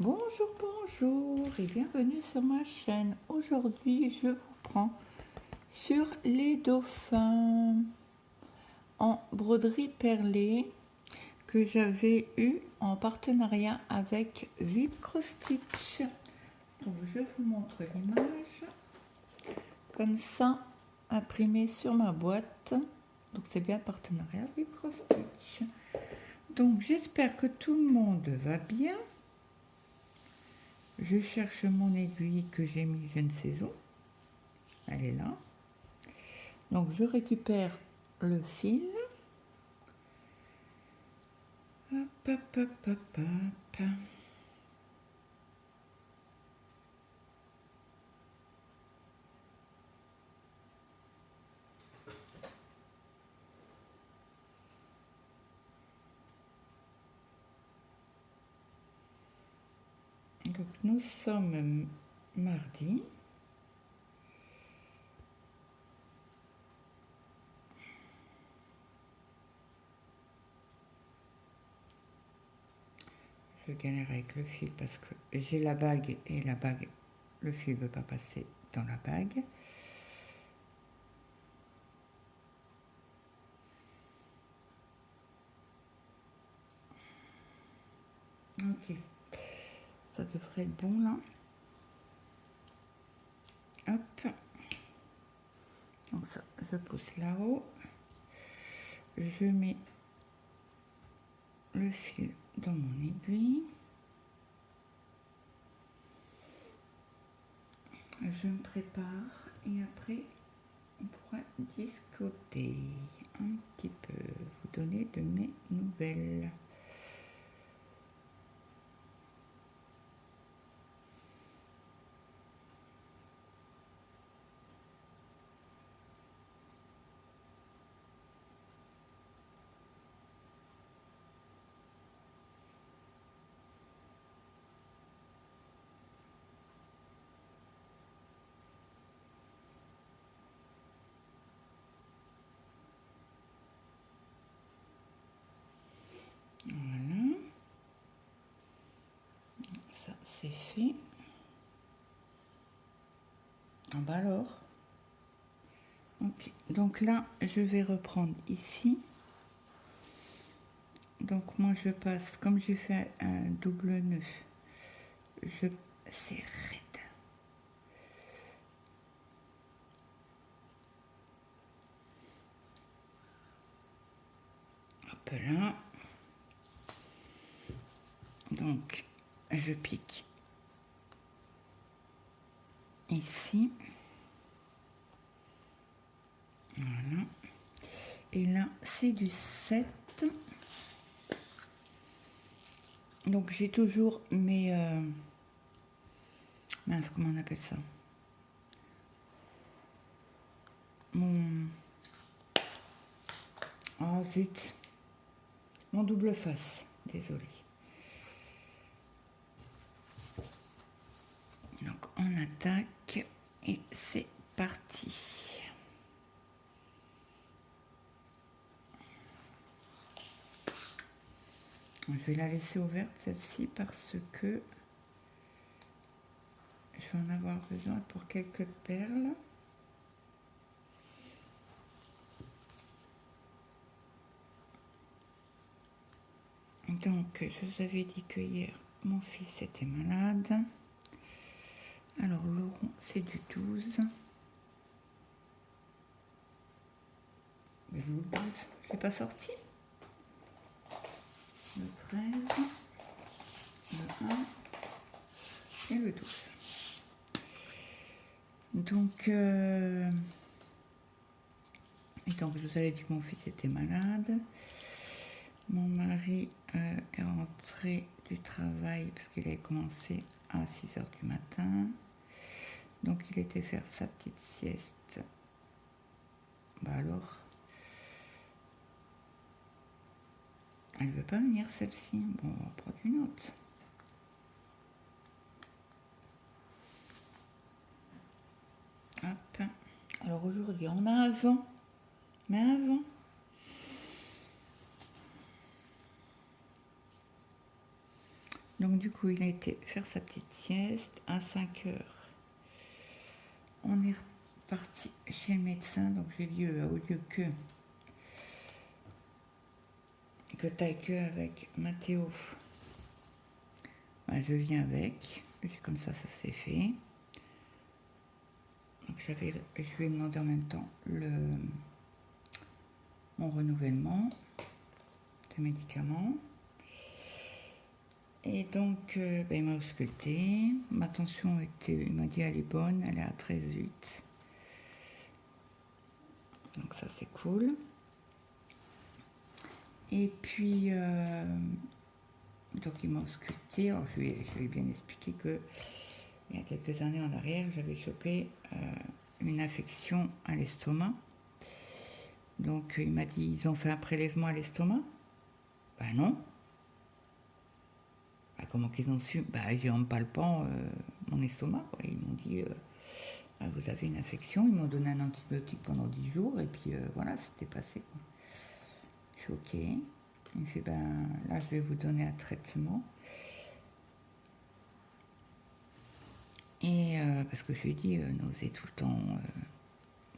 Bonjour, bonjour et bienvenue sur ma chaîne. Aujourd'hui, je vous prends sur les dauphins en broderie perlée que j'avais eu en partenariat avec Vibro Stitch. Donc, je vous montre l'image comme ça, imprimée sur ma boîte. Donc, c'est bien partenariat Vibro Stitch. Donc, j'espère que tout le monde va bien. Je cherche mon aiguille que j'ai mis je ne sais où. Elle est là. Donc je récupère le fil. Hop, hop, hop, hop, hop. Donc nous sommes mardi. Je galère avec le fil parce que j'ai la bague et la bague, le fil ne veut pas passer dans la bague. Ok, ça devrait être bon là. Hop, donc ça, je pousse là-haut. Je mets le fil dans mon aiguille. Je me prépare et après on pourra discuter un petit peu, vous donner de mes nouvelles. Voilà, ça c'est fait. Ah bah alors, ok, donc là je vais reprendre ici. Donc moi je passe, comme j'ai fait un double nœud, c'est raide. Hop là. Donc je pique ici. Voilà. Et là c'est du 7. Donc j'ai toujours mes... mince, comment on appelle ça? Mon... Oh zut. Mon double face. Désolée. Donc on attaque et c'est parti. Je vais la laisser ouverte celle-ci parce que je vais en avoir besoin pour quelques perles. Donc je vous avais dit que hier mon fils était malade. Alors le rond c'est du 12. Mais le 12, je l'ai pas sorti. Le 13, le 1 et le 12. Donc, je vous avais dit que mon fils était malade. Mon mari est rentré du travail parce qu'il avait commencé à 6 h du matin. Donc il était faire sa petite sieste. Bah alors, elle veut pas venir celle-ci. Bon, on va prendre une autre. Hop. Alors aujourd'hui, on a un vent. Mais un vent. Donc Donc du coup, il a été faire sa petite sieste à 5 heures. On est reparti chez le médecin, donc j'ai dit au lieu que t'ailles que avec Mathéo, je viens avec. Comme ça s'est fait. Donc je lui ai demandé en même temps mon renouvellement de médicaments. Et donc il m'a ausculté. Ma tension il m'a dit elle est bonne, elle est à 13,8. Donc ça c'est cool. Et puis donc il m'a ausculté. Alors je lui ai bien expliqué que il y a quelques années en arrière, j'avais chopé une infection à l'estomac. Donc il m'a dit, ils ont fait un prélèvement à l'estomac? Ben non. Ben, comment qu'ils ont su? Ben j'ai en me palpant mon estomac, quoi. Ils m'ont dit, ben, vous avez une infection. Ils m'ont donné un antibiotique pendant 10 jours et puis voilà, c'était passé, quoi. Je suis ok. Il me fait, ben là je vais vous donner un traitement. Et parce que je lui ai dit, nausée tout le temps,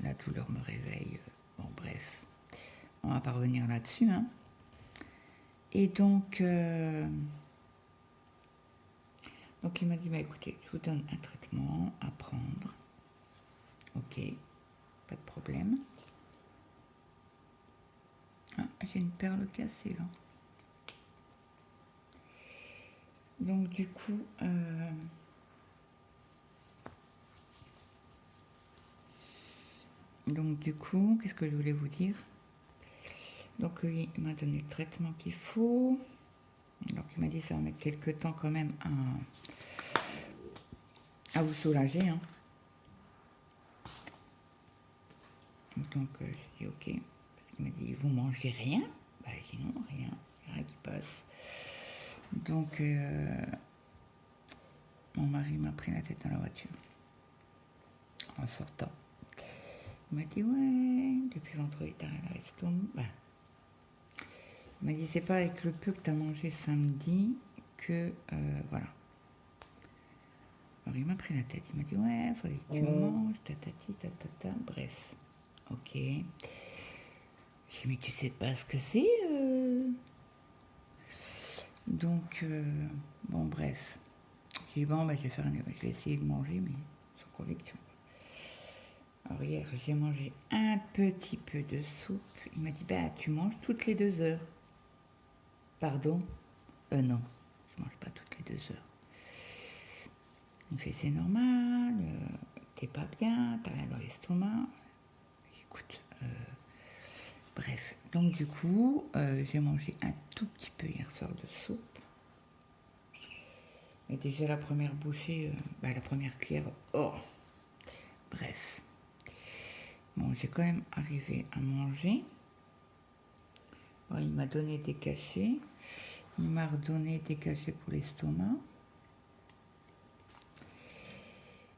la douleur me réveille. Bon, bref, on va pas revenir là-dessus. Hein. Et donc il m'a dit, bah, écoutez, je vous donne un traitement à prendre. Ok, pas de problème. Ah, j'ai une perle cassée là. Donc du coup... qu'est-ce que je voulais vous dire? Donc lui, il m'a donné le traitement qu'il faut. Donc il m'a dit ça va mettre quelques temps quand même à vous soulager. Hein. Donc j'ai dit ok. Parce qu'il m'a dit vous mangez rien? Bah j'ai dit non, rien qui passe. Donc mon mari m'a pris la tête dans la voiture en sortant. Il m'a dit ouais, depuis vendredi t'as rien à l'estomac. Bah, il m'a dit c'est pas avec le peu que t'as mangé samedi que voilà. Alors il m'a pris la tête, il m'a dit ouais, il fallait que tu manges, tatati, tatata, bref. Ok. J'ai dit mais tu sais pas ce que c'est Donc bon bref. J'ai dit bon bah, je vais essayer de manger mais sans conviction. Alors hier j'ai mangé un petit peu de soupe. Il m'a dit bah tu manges toutes les 2 heures. Pardon? Non, je mange pas toutes les 2 heures. Il me fait c'est normal, t'es pas bien, t'as rien dans l'estomac. Écoute, bref. Donc du coup, j'ai mangé un tout petit peu hier soir de soupe. Et déjà la première bouchée, la première cuillère, oh, bref. Bon, j'ai quand même arrivé à manger. Bon, il m'a donné des cachets. Il m'a redonné des cachets pour l'estomac.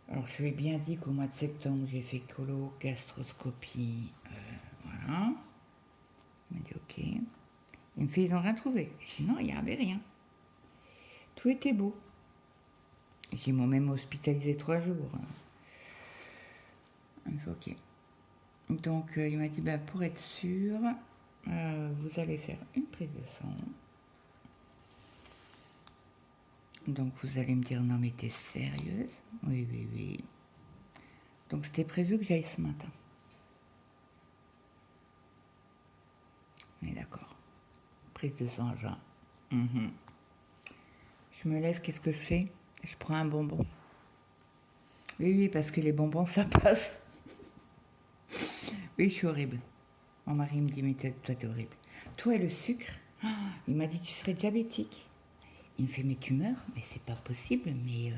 Alors, je lui ai bien dit qu'au mois de septembre, j'ai fait colo, gastroscopie, voilà. Il m'a dit ok. Il me fait, ils n'ont rien trouvé. Je dis non, il n'y avait rien. Tout était beau. Ils m'ont même hospitalisé 3 jours. Il me fait ok. Donc, il m'a dit, bah, pour être sûr, vous allez faire une prise de sang. Donc, vous allez me dire, non, mais t'es sérieuse? Oui, oui, oui. Donc, c'était prévu que j'aille ce matin. On est d'accord. Prise de sang à jeun. Je me lève, qu'est-ce que je fais? Je prends un bonbon. Oui, oui, parce que les bonbons, ça passe. Oui, je suis horrible. Mon mari me dit, mais toi, t'es horrible. Toi et le sucre, il m'a dit, tu serais diabétique. Il me fait, mais tu meurs? Mais c'est pas possible, mais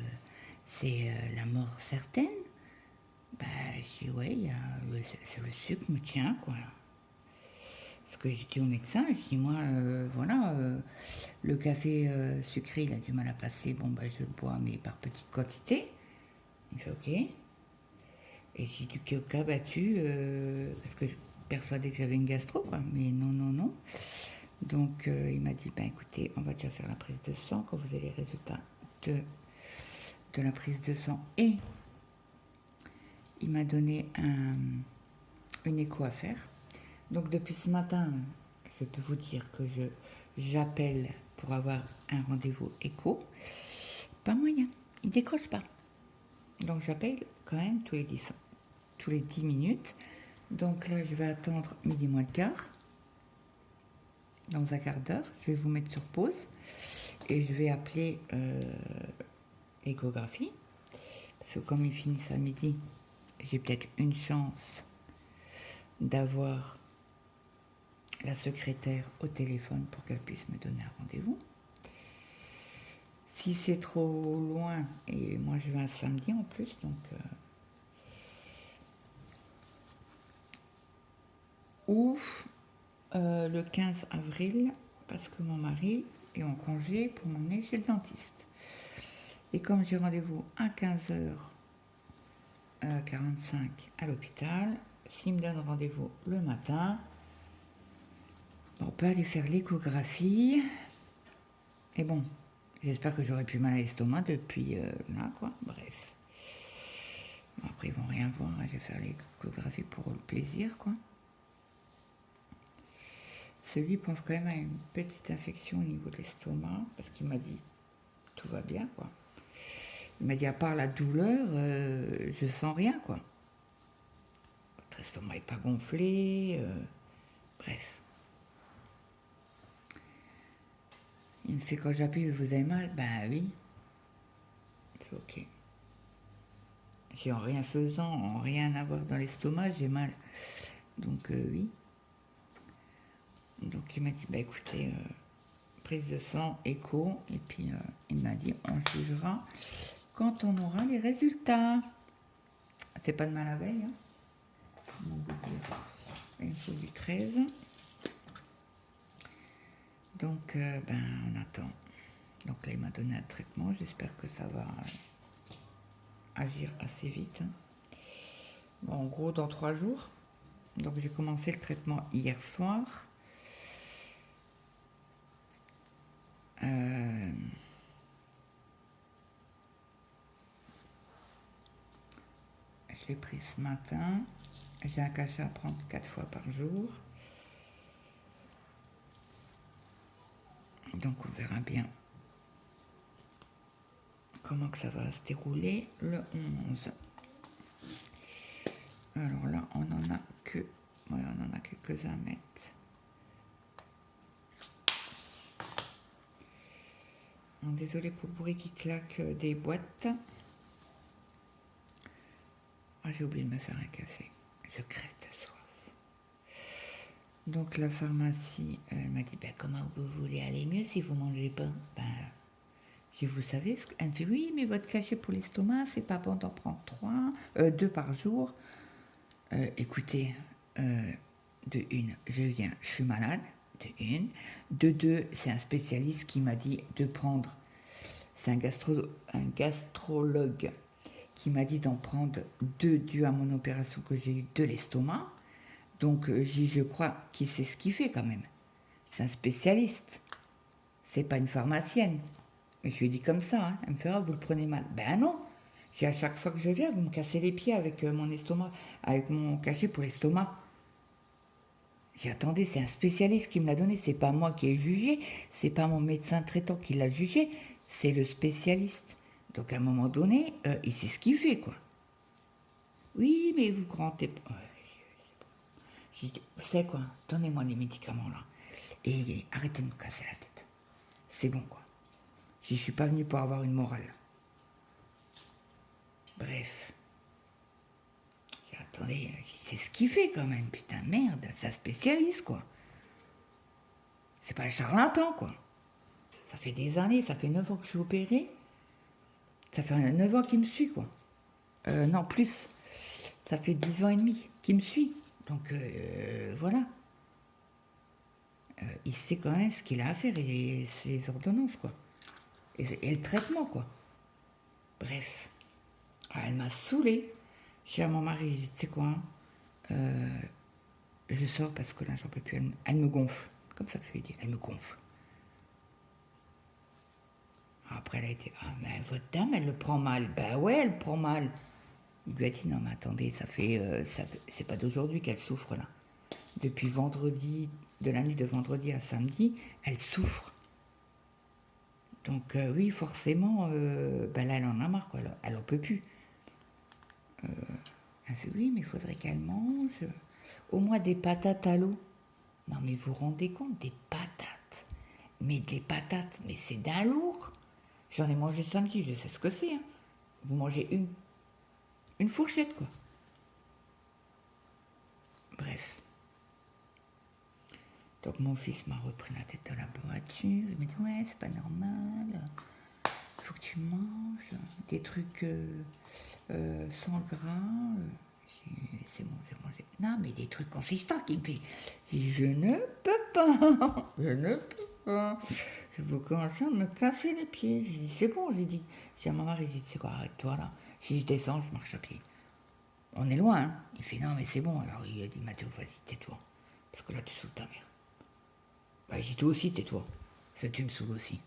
c'est la mort certaine. Bah, je dis, ouais, c'est le sucre me tient, quoi. Parce que j'ai dit au médecin, je dis, moi, voilà, le café sucré, il a du mal à passer. Bon, bah, je le bois, mais par petite quantité. Il fait, ok. Et j'ai du coca battu, parce que je persuadais que j'avais une gastro, quoi. Mais non, non, non. Donc, il m'a dit, ben écoutez, on va déjà faire la prise de sang quand vous avez les résultats de la prise de sang. Et il m'a donné une écho à faire. Donc, depuis ce matin, je peux vous dire que j'appelle pour avoir un rendez-vous écho. Pas moyen, il décroche pas. Donc, j'appelle quand même tous les 10 minutes. Donc là, je vais attendre midi moins le quart. Dans un quart d'heure, je vais vous mettre sur pause et je vais appeler l'échographie. Parce que comme ils finissent à midi, j'ai peut-être une chance d'avoir la secrétaire au téléphone pour qu'elle puisse me donner un rendez-vous. Si c'est trop loin, et moi je vais un samedi en plus, donc ou le 15 avril, parce que mon mari est en congé pour m'emmener chez le dentiste. Et comme j'ai rendez-vous à 15h45 à l'hôpital, s'il me donne rendez-vous le matin, on peut aller faire l'échographie. Et bon, j'espère que j'aurai plus mal à l'estomac depuis là, quoi. Bref. Bon, après, ils vont rien voir. Je vais faire l'échographie pour le plaisir, quoi. Celui pense quand même à une petite infection au niveau de l'estomac, parce qu'il m'a dit tout va bien, quoi. Il m'a dit à part la douleur, je sens rien, quoi. Votre estomac n'est pas gonflé, bref. Il me fait quand j'appuie, vous avez mal? Ben oui. C'est ok. J'ai en rien faisant, en rien avoir dans l'estomac, j'ai mal. Donc oui. Donc il m'a dit, bah écoutez, prise de sang, écho, et puis il m'a dit, on jugera quand on aura les résultats. C'est pas de mal à veille, hein. Il faut du 13. Donc ben on attend. Donc là il m'a donné un traitement, j'espère que ça va agir assez vite. Bon, en gros dans 3 jours. Donc j'ai commencé le traitement hier soir. Je l'ai pris ce matin. J'ai un cachet à prendre 4 fois par jour. Donc on verra bien comment que ça va se dérouler le 11. Alors là, on en a que... Ouais, on en a quelques-uns à mettre. Bon, désolé pour le bruit qui claque des boîtes. Ah, j'ai oublié de me faire un café. Je crève de soif. Donc la pharmacie, elle m'a dit, ben, comment vous voulez aller mieux si vous ne mangez pas? Ben, si vous savez, elle me dit, oui, mais votre cachet pour l'estomac, c'est pas bon d'en prendre 2 par jour. Écoutez, de une, je suis malade, de une. De deux, c'est un spécialiste qui m'a dit de prendre, c'est un gastrologue qui m'a dit d'en prendre 2 dû à mon opération que j'ai eue de l'estomac. Donc je crois qu'il sait ce qu'il fait quand même. C'est un spécialiste. C'est pas une pharmacienne. Et je lui ai dit comme ça, hein. Elle me fait, ah, vous le prenez mal. Ben non. À chaque fois que je viens, vous me cassez les pieds avec mon estomac, avec mon cachet pour l'estomac. J'ai attendez, c'est un spécialiste qui me l'a donné, c'est pas moi qui ai jugé, c'est pas mon médecin traitant qui l'a jugé, c'est le spécialiste. Donc à un moment donné, il sait ce qu'il fait, quoi. Oui, mais vous grantez pas. J'ai dit, vous savez quoi, donnez-moi les médicaments là, et arrêtez de me casser la tête. C'est bon, quoi. Je suis pas venue pour avoir une morale. Bref. Attendez, c'est ce qu'il fait quand même, putain, merde, c'est un spécialiste, quoi. C'est pas un charlatan, quoi. Ça fait des années, ça fait 9 ans que je suis opérée. Ça fait 9 ans qu'il me suit, quoi. Non, plus. Ça fait 10 ans et demi qu'il me suit. Donc, voilà. Il sait quand même ce qu'il a à faire et ses ordonnances, quoi. Et le traitement, quoi. Bref. Ah, elle m'a saoulée. J'ai dit à mon mari, tu sais quoi, je sors parce que là, j'en peux plus. Elle me gonfle. comme ça que je lui ai dit, elle me gonfle. Après, elle a été, ah, mais votre dame, elle le prend mal. Ben ouais, elle le prend mal. Il lui a dit, non, mais attendez, c'est pas d'aujourd'hui qu'elle souffre, là. Depuis vendredi, de la nuit de vendredi à samedi, elle souffre. Donc, oui, forcément, ben là, elle en a marre, quoi. Elle en peut plus. Elle fait, oui, mais il faudrait qu'elle mange au moins des patates à l'eau. Non, mais vous vous rendez compte, des patates. Mais des patates, mais c'est d'un lourd. J'en ai mangé samedi, je sais ce que c'est. Hein. Vous mangez une fourchette, quoi. Bref. Donc mon fils m'a repris la tête de la voiture. Il m'a dit, ouais, c'est pas normal. Il faut que tu manges des trucs sans gras. C'est bon, j'ai mangé. Non, mais des trucs consistants qui me fait. Je ne peux pas. Je ne peux pas. Je vous commence à me casser les pieds. J'ai dit, c'est bon, j'ai dit. J'ai à ma mari, j'ai dit, c'est quoi, arrête-toi là. Si je descends, je marche à pied. On est loin, hein. Il fait, non, mais c'est bon. Alors il a dit, Mathéo, vas-y, tais-toi. Parce que là, tu saoules ta mère. Bah, j'ai dit, toi aussi, tais-toi. Ça, tu me saoules aussi.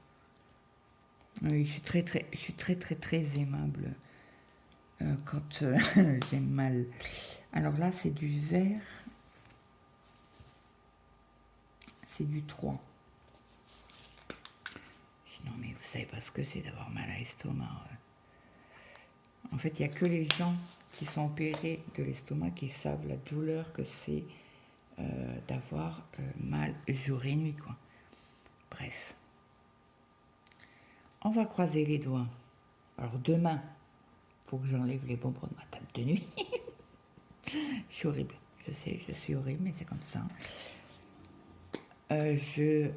Oui, je suis très aimable quand j'ai mal. Alors là, c'est du vert. C'est du 3. Non, mais vous savez pas ce que c'est d'avoir mal à l'estomac. En fait, il n'y a que les gens qui sont opérés de l'estomac qui savent la douleur que c'est d'avoir mal jour et nuit, quoi. Bref. On va croiser les doigts. Alors demain, il faut que j'enlève les bonbons de ma table de nuit. Je suis horrible. Je sais, je suis horrible, mais c'est comme ça. Je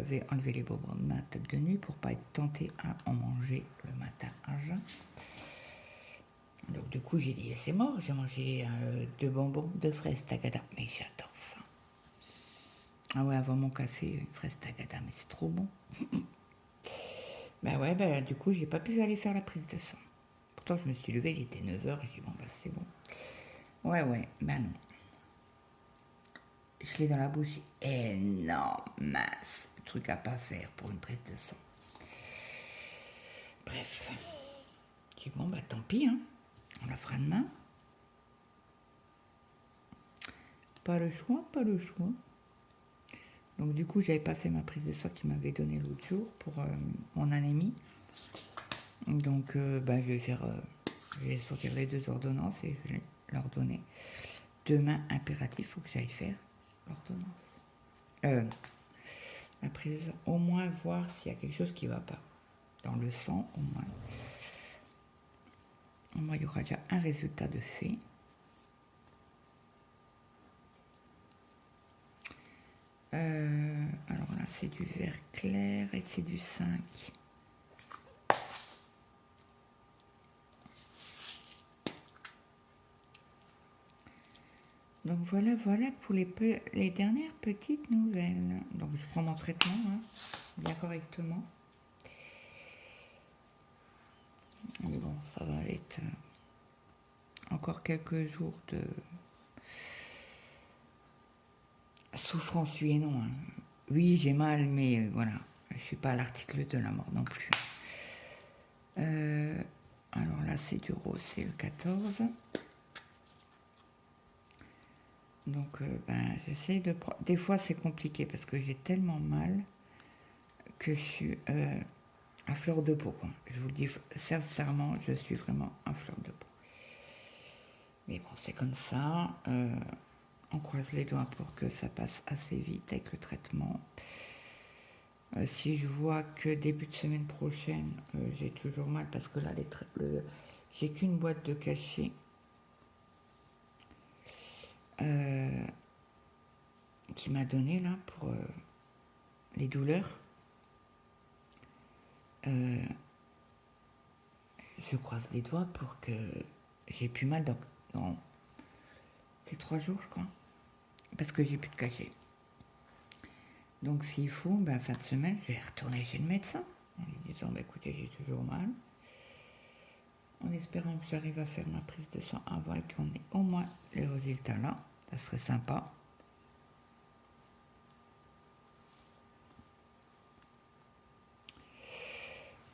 vais enlever les bonbons de ma table de nuit pour pas être tentée à en manger le matin à jeun. Donc du coup, j'ai dit, c'est mort, j'ai mangé 2 bonbons de fraises tagada. Mais j'adore ça. Ah ouais, avant mon café, une fraise tagada, mais c'est trop bon. Ben ouais, ben du coup, j'ai pas pu aller faire la prise de sang. Pourtant, je me suis levée, il était 9h, et j'ai dit, bon, ben c'est bon. Ouais, ben non. Je l'ai dans la bouche, énorme, mince, truc à pas faire pour une prise de sang. Bref. Je dis, bon, ben tant pis, hein. On la fera demain. Pas le choix. Donc du coup, j'avais pas fait ma prise de sang qu'il m'avait donné l'autre jour pour mon anémie. Donc je vais sortir les 2 ordonnances et je vais leur donner. Demain, impératif, il faut que j'aille faire l'ordonnance. La prise, au moins voir s'il y a quelque chose qui ne va pas. Dans le sang, au moins. Au moins, il y aura déjà un résultat de fait. Alors là, c'est du vert clair et c'est du 5. Donc voilà pour les dernières petites nouvelles. Donc je prends mon traitement, hein, bien correctement. Mais bon, ça va être encore quelques jours de souffrance, oui et non. Hein. Oui, j'ai mal, mais voilà, je suis pas à l'article de la mort non plus. Alors là, c'est du rose, c'est le 14. Donc, j'essaie de prendre. Des fois, c'est compliqué parce que j'ai tellement mal que je suis à fleur de peau. Quoi. Je vous le dis sincèrement, je suis vraiment à fleur de peau. Mais bon, c'est comme ça. On croise les doigts pour que ça passe assez vite avec le traitement. Si je vois que début de semaine prochaine, j'ai toujours mal parce que là, j'ai qu'une boîte de cachet. Qui m'a donné là pour les douleurs. Je croise les doigts pour que j'ai plus mal dans ces 3 jours, je crois, parce que j'ai plus de cachet. Donc s'il faut, fin de semaine, je vais retourner chez le médecin en lui disant, écoutez, j'ai toujours mal, en espérant que j'arrive à faire ma prise de sang avant et qu'on ait au moins les résultats là, ça serait sympa.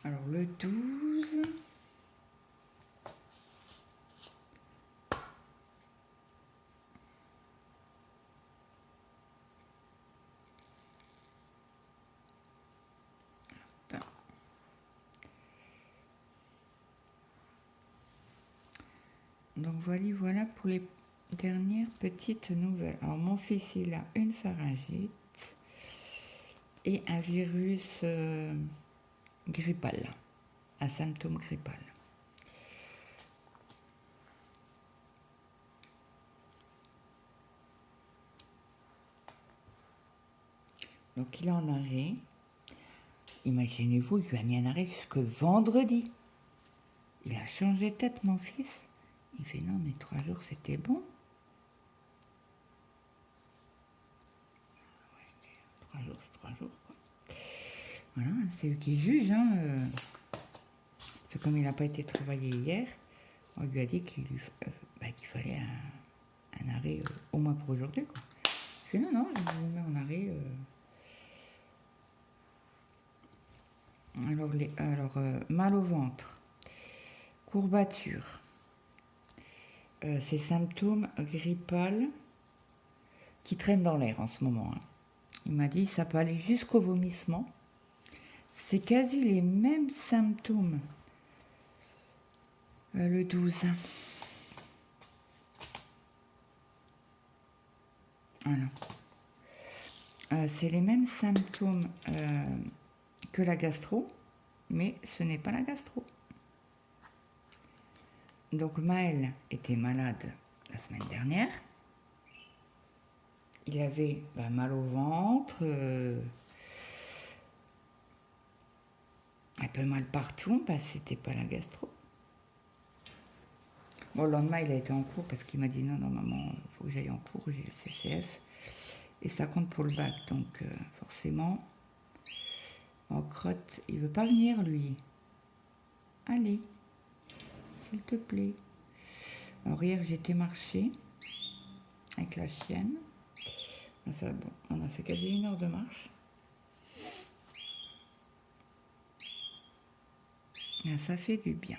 Alors le 12. Donc voilà pour les dernières petites nouvelles. Alors mon fils il a une pharyngite et un virus grippal, un symptôme grippal. Donc il est en arrêt. Imaginez-vous, il lui a mis un arrêt jusque vendredi. Il a changé de tête mon fils. Il fait non mais 3 jours c'était bon. 3 jours c'est 3 jours quoi. Voilà, c'est lui qui juge. Hein. C'est comme il n'a pas été travaillé hier, on lui a dit qu'il fallait un arrêt au moins pour aujourd'hui. Je dis non, je vous mets en arrêt. Alors, mal au ventre, courbature, ces symptômes grippales qui traînent dans l'air en ce moment. Hein. Il m'a dit ça peut aller jusqu'au vomissement. C'est quasi les mêmes symptômes. Le 12. Voilà. C'est les mêmes symptômes que la gastro, mais ce n'est pas la gastro. Donc Maël était malade la semaine dernière. Il avait mal au ventre, un peu mal partout, c'était pas la gastro. Bon, le lendemain, il a été en cours parce qu'il m'a dit non, maman, il faut que j'aille en cours, j'ai le CCF. Et ça compte pour le bac, donc forcément, en crotte, il veut pas venir, lui. Allez, s'il te plaît. Alors hier, j'ai été marcher avec la chienne. Enfin bon, on a fait quasi 1 heure de marche. Et ça fait du bien.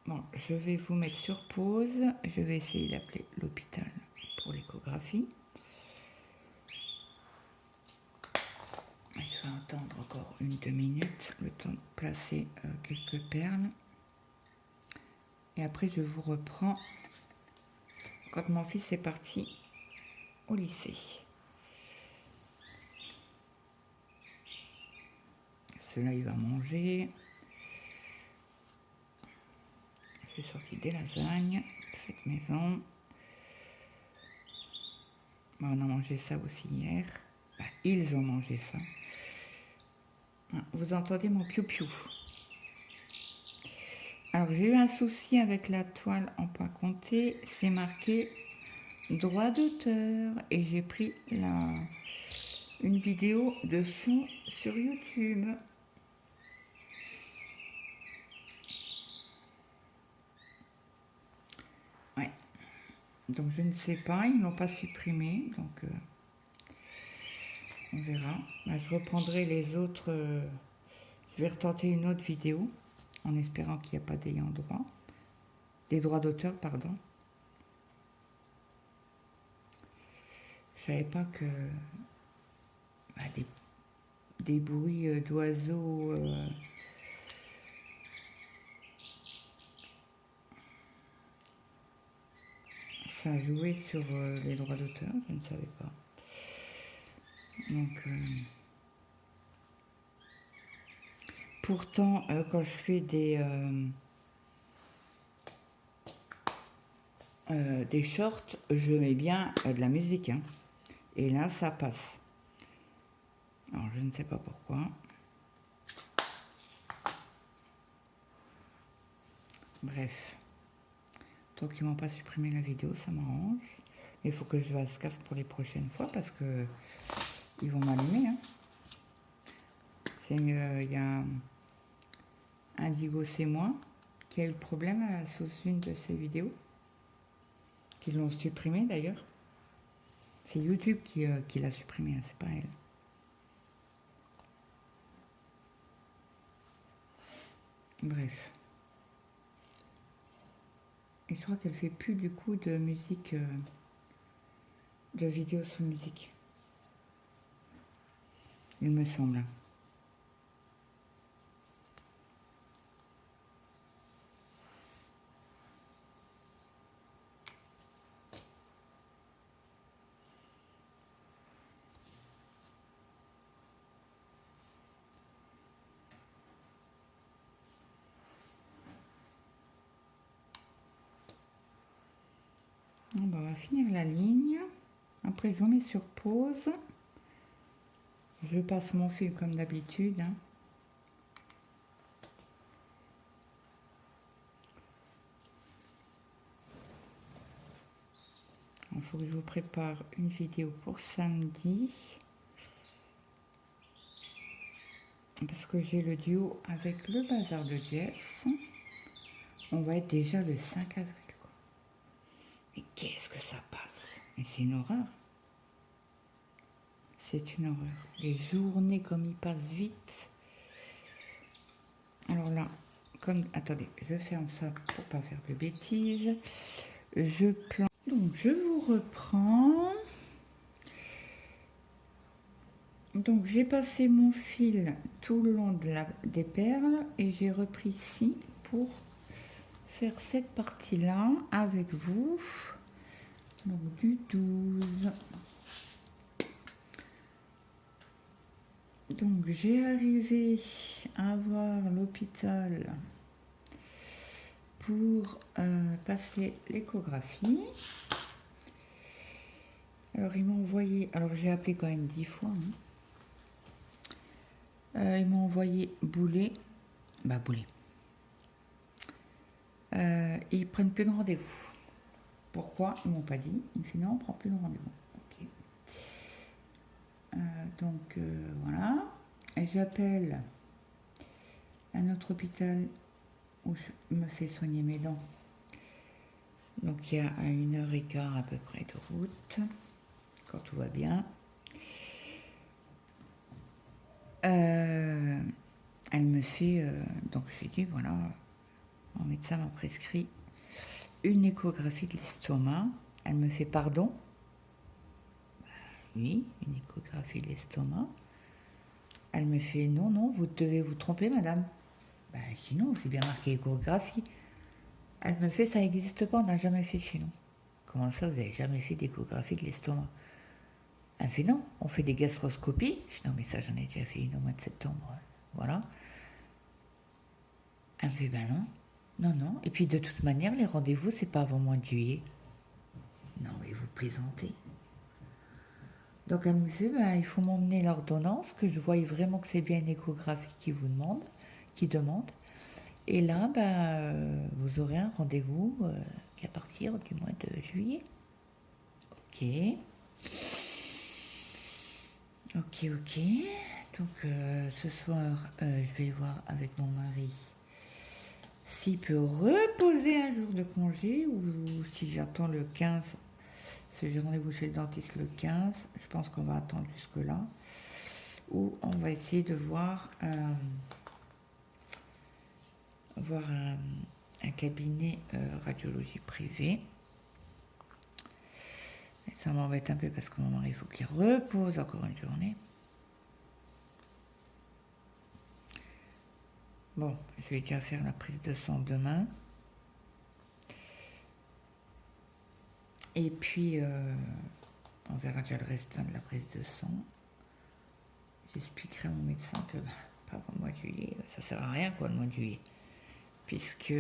Bon, je vais vous mettre sur pause. Je vais essayer d'appeler l'hôpital pour l'échographie. Je vais attendre encore 1-2 minutes, le temps de placer quelques perles. Et après, je vous reprends quand mon fils est parti au lycée. Celui-là, il va manger. J'ai sorti des lasagnes, faites maison. On a mangé ça aussi hier. Ils ont mangé ça. Vous entendez mon piou-piou. Alors, j'ai eu un souci avec la toile en point compté. C'est marqué droit d'auteur. Et j'ai pris une vidéo de son sur YouTube. Ouais. Donc, je ne sais pas. Ils ne l'ont pas supprimé. Donc, on verra. Je reprendrai les autres. Je vais retenter une autre vidéo. En espérant qu'il n'y a pas d'ayant droit. Des droits d'auteur, pardon. Je savais pas que des bruits d'oiseaux ça jouait sur les droits d'auteur, je ne savais pas. Donc pourtant quand je fais des shorts, je mets bien de la musique, hein. Et là ça passe. Alors je ne sais pas pourquoi. Bref. Tant qu'ils m'ont pas supprimé la vidéo, ça m'arrange. Mais il faut que je fasse gaffe pour les prochaines fois parce que ils vont m'allumer. Hein. Il y a Indigo c'est moi qui a eu le problème sous une de ces vidéos. Qui l'ont supprimé d'ailleurs. C'est YouTube qui l'a supprimé, hein, c'est pas elle. Bref. Et je crois qu'elle fait plus du coup de musique, de vidéos sous musique. Il me semble. Bon, bah, on va finir la ligne. Après, je vous mets sur pause. Je passe mon fil comme d'habitude. Hein. Il faut que je vous prépare une vidéo pour samedi. Parce que j'ai le duo avec le bazar de Jess. On va être déjà le 5 avril. Quoi. Mais qu'est-ce que ça passe? Mais c'est une horreur. C'est une horreur. Les journées comme ils passent vite. Alors là, comme... Attendez, je ferme ça pour pas faire de bêtises. Je plante. Donc je vous reprends. Donc j'ai passé mon fil tout le long des perles et j'ai repris ici pour faire cette partie-là avec vous. Donc du 12. Donc j'ai arrivé à voir l'hôpital pour passer l'échographie. Alors ils m'ont envoyé, alors j'ai appelé quand même 10 fois. Hein. Ils m'ont envoyé boulet, bah boulet. Ils prennent plus de rendez-vous. Pourquoi? Ils m'ont pas dit. Ils me disent non, on prend plus de rendez-vous. Ok. Donc voilà. J'appelle un autre hôpital où je me fais soigner mes dents. Donc il y a à 1h15 à peu près de route, quand tout va bien. Elle me fait, donc je lui dis voilà, mon médecin m'a prescrit une échographie de l'estomac. Elle me fait pardon. Oui, une échographie de l'estomac. Elle me fait non, non, vous devez vous tromper, madame. Ben, sinon, c'est bien marqué échographie. Elle me fait ça n'existe pas, on n'a jamais fait chez nous. Comment ça, vous n'avez jamais fait d'échographie de l'estomac? Elle me fait non, on fait des gastroscopies. Je dis non, mais ça, j'en ai déjà fait une au mois de septembre. Voilà. Elle me fait ben non, non, non. Et puis de toute manière, les rendez-vous, c'est pas avant le mois de juillet. Non, mais vous plaisantez. Donc elle me fait, ben, il faut m'emmener l'ordonnance, que je voie vraiment que c'est bien une échographie qui vous demande, qui demande. Et là, ben, vous aurez un rendez-vous qu'à partir du mois de juillet. Ok. Ok, ok. Donc ce soir, je vais voir avec mon mari s'il peut reposer un jour de congé ou si j'attends le 15. Si j'ai rendez-vous chez le dentiste le 15, je pense qu'on va attendre jusque-là. Ou on va essayer de voir, un cabinet radiologie privée. Et ça m'embête un peu parce que mon mari, il faut qu'il repose encore une journée. Bon, je vais déjà faire la prise de sang demain. Et puis, on verra déjà le restant de la prise de sang. J'expliquerai à mon médecin que pas avant le mois de juillet, ça sert à rien quoi le mois de juillet. Puisque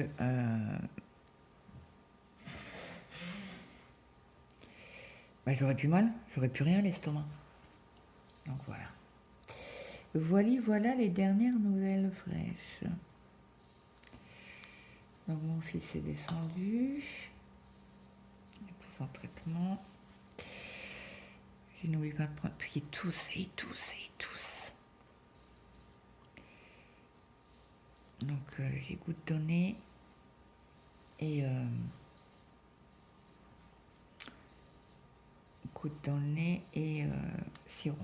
bah, j'aurais du mal, j'aurais plus rien à l'estomac. Donc voilà. Voilà les dernières nouvelles fraîches. Donc mon fils est descendu. Il est plus en traitement. Je n'oublie pas de prendre, parce qu'il tousse et il tousse et il tousse. Donc j'ai goutte de nez et goutte dans le nez et sirop.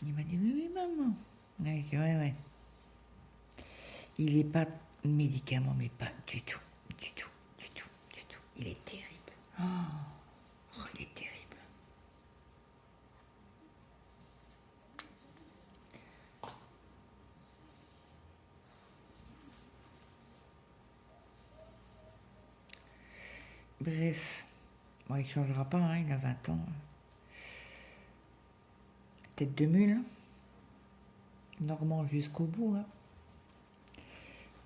Il m'a dit oui, maman. Ouais, ouais. Il n'est pas médicament, mais pas du tout. Du tout. Il est terrible. Oh, il est terrible. Bref. Bon, il ne changera pas, hein, il a 20 ans. Tête de mule. Normand jusqu'au bout. Hein.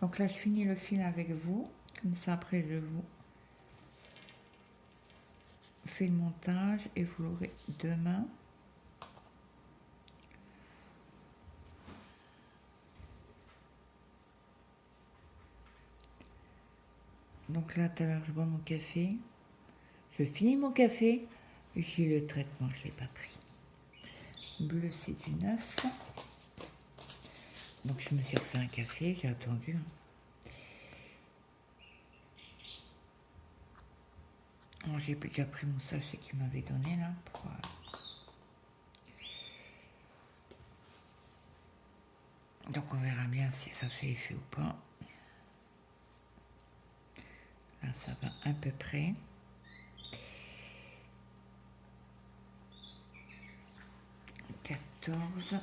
Donc là, je finis le fil avec vous. Comme ça, après, je vous fais le montage et vous l'aurez demain. Donc là, tout à l'heure, je bois mon café. Je finis mon café. J'ai le traitement, je ne l'ai pas pris. Bleu, c'est du 9. Donc je me suis refait un café, j'ai attendu. J'ai déjà pris mon sachet qu'il m'avait donné là. Donc on verra bien si ça fait effet ou pas. Là ça va à peu près. Quatorze.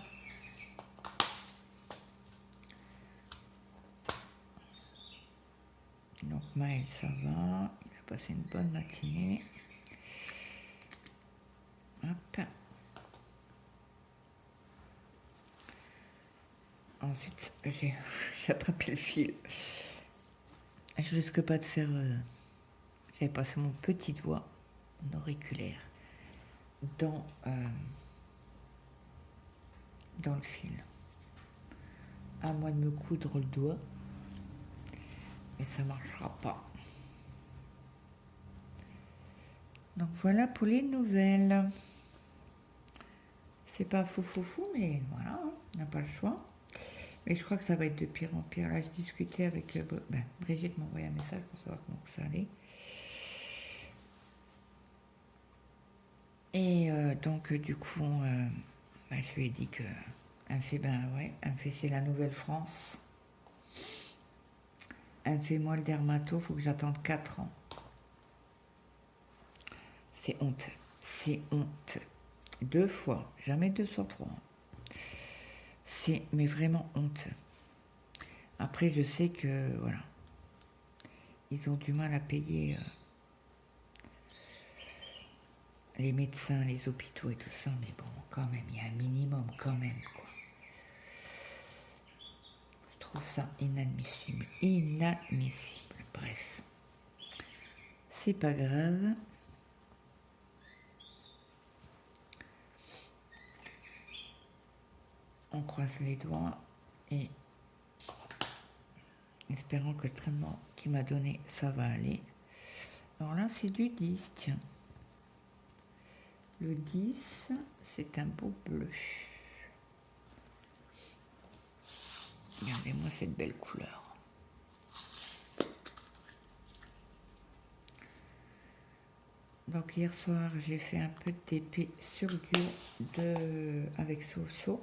Donc Maël ça va. Il a passé une bonne matinée. Hop. Ensuite, j'ai attrapé le fil. Je risque pas de faire... J'avais passé mon petit doigt, mon auriculaire, dans le fil. À moi de me coudre le doigt. Et ça marchera pas. Donc voilà pour les nouvelles. C'est pas fou, mais voilà, on n'a pas le choix. Mais je crois que ça va être de pire en pire. Là, je discutais avec... Brigitte m'a envoyé un message pour savoir comment ça allait. Et donc, du coup, je lui ai dit que... Elle me fait, elle me fait, c'est la Nouvelle-France. Elle me fait, moi, le dermato, il faut que j'attende 4 ans. C'est honteux. C'est honteux. 2 fois, jamais 2 sur 3. C'est, mais vraiment honteux. Après, je sais que, voilà, ils ont du mal à payer les médecins, les hôpitaux et tout ça, mais bon, quand même, il y a un minimum, quand même, quoi. Je trouve ça inadmissible. Inadmissible, bref. C'est pas grave. On croise les doigts et espérons que le traitement qu'il m'a donné, ça va aller. Alors là, c'est du 10, tiens. Le 10, c'est un beau bleu. Regardez-moi cette belle couleur. Donc hier soir, j'ai fait un peu de TP sur dur avec Soso.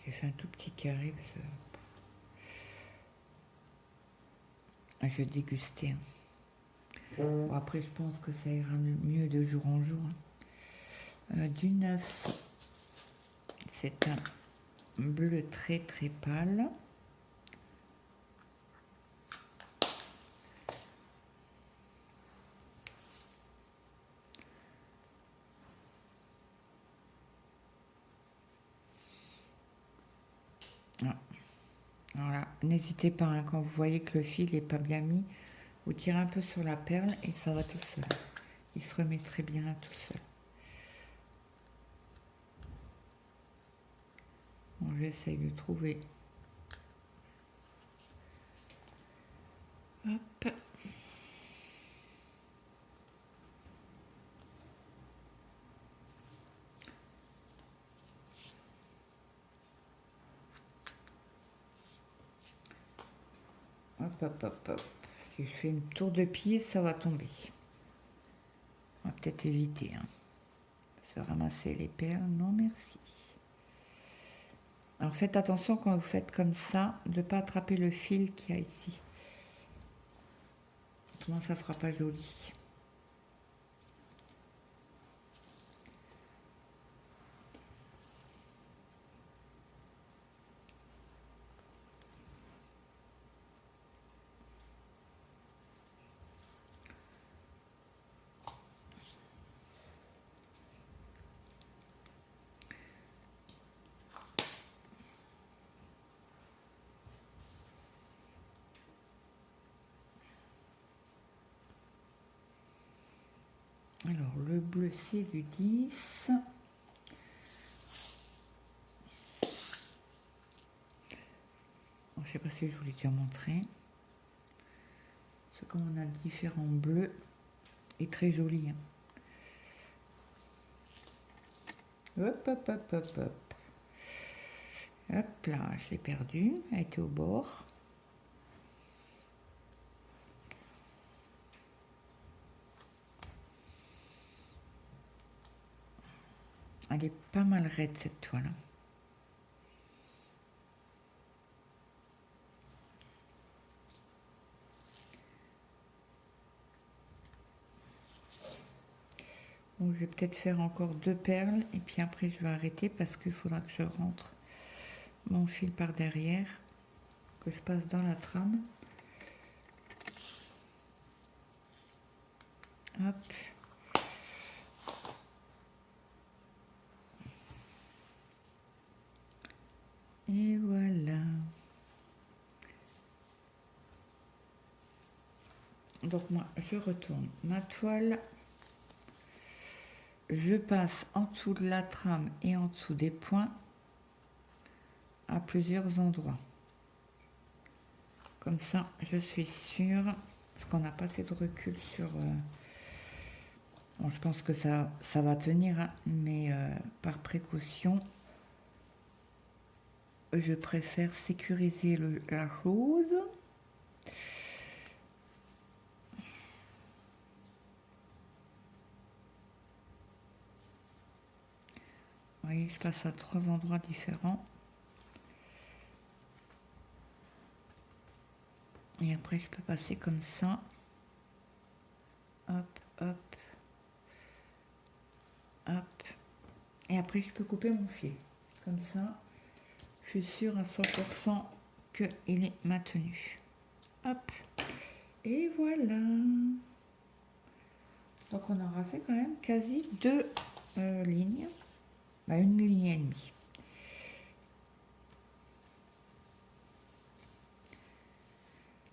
J'ai fait un tout petit carré parce que je dégustais. Bon, après, je pense que ça ira mieux de jour en jour. Du 9, c'est un bleu très très pâle. Voilà, n'hésitez pas, hein, quand vous voyez que le fil n'est pas bien mis, vous tirez un peu sur la perle et ça va tout seul. Il se remet très bien tout seul. Bon, j'essaye de trouver. Hop. Hop, hop, hop, hop. Si je fais une tour de pied, ça va tomber. On va peut-être éviter. Hein. Se ramasser les perles, non merci. Alors faites attention quand vous faites comme ça, de ne pas attraper le fil qu'il y a ici. Autrement ça fera pas joli. Alors, le bleu, c'est du 10. Je ne sais pas si je vous l'ai déjà montré. C'est comme on a différents bleus et très joli. Hein. Hop, hop, hop, hop, hop. Hop là, je l'ai perdu. Elle était au bord. Elle est pas mal raide cette toile. Hein. Bon, je vais peut-être faire encore 2 perles et puis après je vais arrêter parce qu'il faudra que je rentre mon fil par derrière, que je passe dans la trame. Hop. Et voilà. Donc moi, je retourne ma toile. Je passe en dessous de la trame et en dessous des points à plusieurs endroits. Comme ça, je suis sûre, parce qu'on n'a pas assez de recul sur... Bon, je pense que ça va tenir, hein, mais par précaution, je préfère sécuriser la chose. Vous voyez, je passe à 3 endroits différents. Et après, je peux passer comme ça. Hop, hop. Hop. Et après, je peux couper mon fil. Comme ça, je suis sûre à 100% qu'il est maintenu. Hop. Et voilà. Donc, on aura fait quand même quasi 2 lignes. Bah, 1 ligne et demie.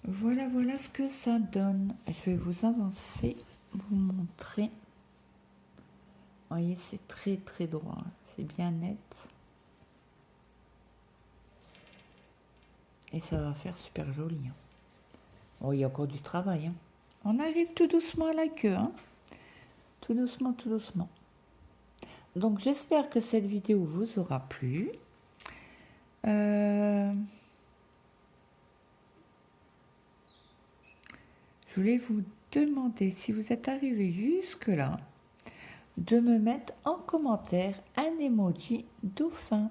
Voilà, voilà ce que ça donne. Je vais vous avancer, vous montrer. Vous voyez, c'est très très droit, c'est bien net. Et ça va faire super joli. Hein. Bon, il y a encore du travail. Hein. On arrive tout doucement à la queue. Hein. Tout doucement, tout doucement. Donc j'espère que cette vidéo vous aura plu. Je voulais vous demander, si vous êtes arrivé jusque là, de me mettre en commentaire un emoji dauphin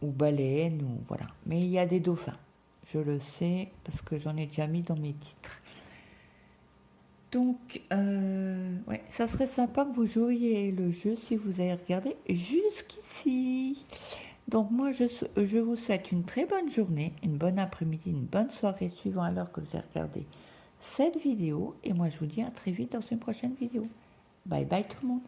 ou baleine ou voilà, mais il y a des dauphins, je le sais parce que j'en ai déjà mis dans mes titres. Donc ouais, ça serait sympa que vous jouiez le jeu si vous avez regardé jusqu'ici. Donc moi je vous souhaite une très bonne journée, une bonne après-midi, une bonne soirée suivant à l'heure que vous avez regardé cette vidéo. Et moi je vous dis à très vite dans une prochaine vidéo. Bye bye tout le monde.